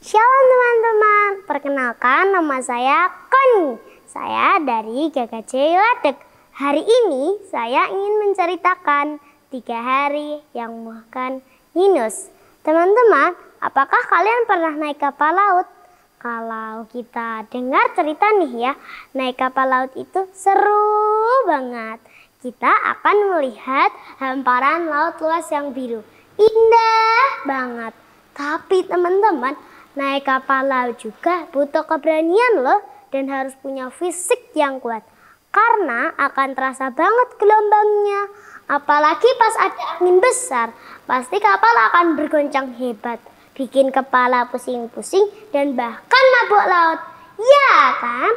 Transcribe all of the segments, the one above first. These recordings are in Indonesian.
Shalom teman-teman, perkenalkan nama saya Koni. Saya dari GKJ Ladek. Hari ini saya ingin menceritakan 3 hari yang memuaskan Yunus. Teman-teman, apakah kalian pernah naik kapal laut? Kalau kita dengar cerita nih ya, naik kapal laut itu seru banget. Kita akan melihat hamparan laut luas yang biru. Indah banget. Tapi teman-teman, naik kapal laut juga butuh keberanian loh, dan harus punya fisik yang kuat. Karena akan terasa banget gelombangnya. Apalagi pas ada angin besar, pasti kapal akan bergoncang hebat. Bikin kepala pusing-pusing dan bahkan mabuk laut. Ya kan?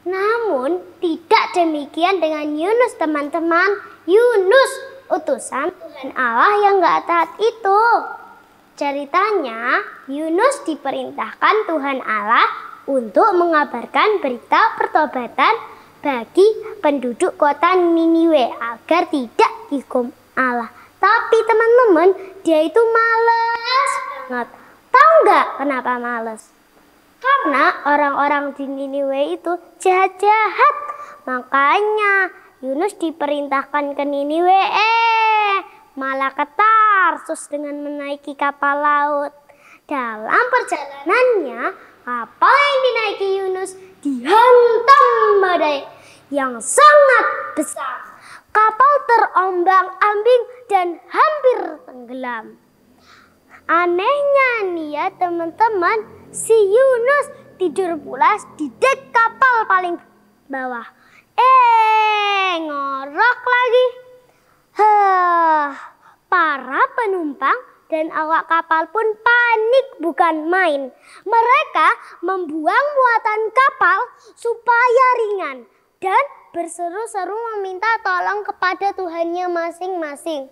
Namun tidak demikian dengan Yunus teman-teman. Yunus, utusan Tuhan Allah yang gak taat itu. Ceritanya, Yunus diperintahkan Tuhan Allah untuk mengabarkan berita pertobatan bagi penduduk kota Niniwe agar tidak dihukum Allah. Tapi teman-teman, dia itu malas banget. Tahu nggak kenapa malas? Karena orang-orang di Niniwe itu jahat-jahat. Makanya Yunus diperintahkan ke Niniwe, malah ke Tarsus dengan menaiki kapal laut. Dalam perjalanannya, kapal yang dinaiki Yunus dihantam badai yang sangat besar. Kapal terombang-ambing dan hampir tenggelam. Anehnya nih ya teman-teman, si Yunus tidur pulas di dek kapal paling bawah. Ngorok lagi. Para penumpang dan awak kapal pun panik bukan main. Mereka membuang muatan kapal supaya ringan dan berseru-seru meminta tolong kepada Tuhannya masing-masing.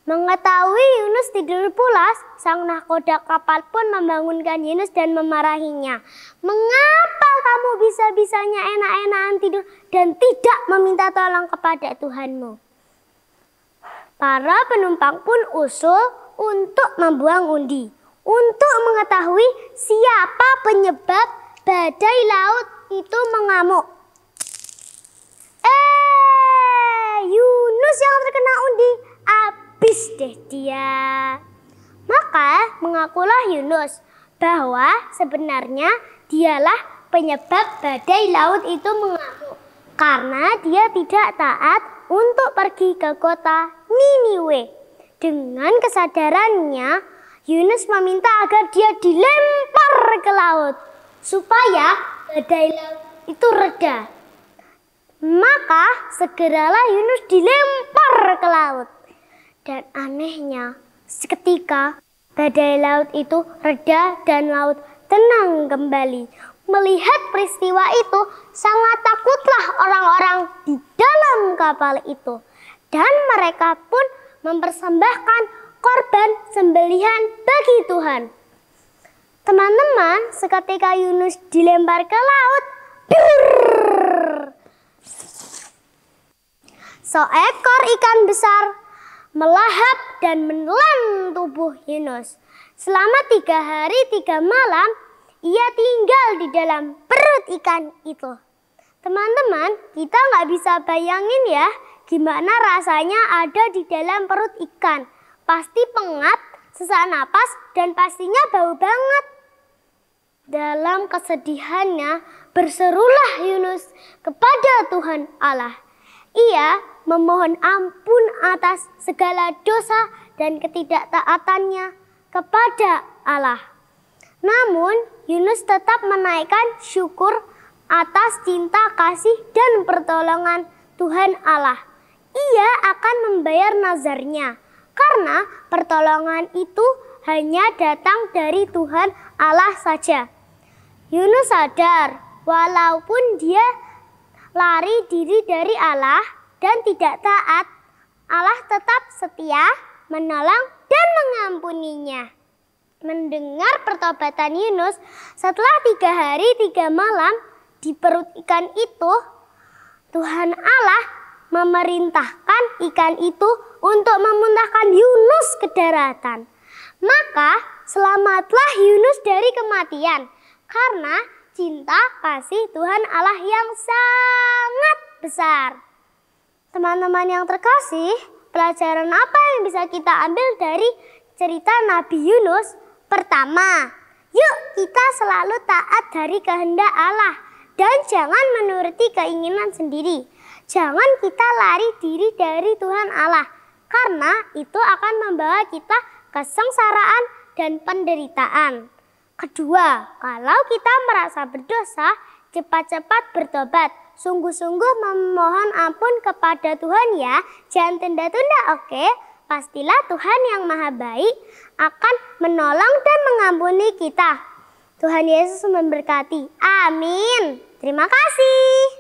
Mengetahui Yunus tidur pulas, sang nahkoda kapal pun membangunkan Yunus dan memarahinya. Mengapa kamu bisa-bisanya enak-enakan tidur dan tidak meminta tolong kepada Tuhanmu? Para penumpang pun usul untuk membuang undi untuk mengetahui siapa penyebab badai laut itu mengamuk. Yunus yang terkena undi, habis deh dia. Maka mengakulah Yunus bahwa sebenarnya dialah penyebab badai laut itu mengamuk. Karena dia tidak taat untuk pergi ke kota Niniwe. Dengan kesadarannya, Yunus meminta agar dia dilempar ke laut supaya badai laut itu reda. Maka segeralah Yunus dilempar ke laut. Dan anehnya, seketika badai laut itu reda dan laut tenang kembali. Melihat peristiwa itu, sangat takutlah orang-orang di dalam kapal itu. Dan mereka pun mempersembahkan korban sembelihan bagi Tuhan. Teman-teman, seketika Yunus dilempar ke laut, seekor ikan besar melahap dan menelan tubuh Yunus. Selama 3 hari 3 malam, ia tinggal di dalam perut ikan itu. Teman-teman, kita nggak bisa bayangin ya gimana rasanya ada di dalam perut ikan. Pasti pengat, sesak napas, dan pastinya bau banget. Dalam kesedihannya, berserulah Yunus kepada Tuhan Allah. Ia memohon ampun atas segala dosa dan ketidaktaatannya kepada Allah. Namun, Yunus tetap menaikkan syukur atas cinta kasih dan pertolongan Tuhan Allah. Ia akan membayar nazarnya, karena pertolongan itu hanya datang dari Tuhan Allah saja. Yunus sadar, walaupun dia lari diri dari Allah dan tidak taat, Allah tetap setia, menolong dan mengampuninya. Mendengar pertobatan Yunus, setelah 3 hari 3 malam di perut ikan itu, Tuhan Allah memerintahkan ikan itu untuk memuntahkan Yunus ke daratan. Maka selamatlah Yunus dari kematian karena cinta kasih Tuhan Allah yang sangat besar. Teman-teman yang terkasih, pelajaran apa yang bisa kita ambil dari cerita Nabi Yunus? Pertama, yuk kita selalu taat dari kehendak Allah dan jangan menuruti keinginan sendiri. Jangan kita lari diri dari Tuhan Allah karena itu akan membawa kita kesengsaraan dan penderitaan. Kedua, kalau kita merasa berdosa, cepat-cepat bertobat. Sungguh-sungguh memohon ampun kepada Tuhan ya. Jangan tunda-tunda, oke? Pastilah Tuhan yang Maha Baik akan menolong dan mengampuni kita. Tuhan Yesus memberkati. Amin. Terima kasih.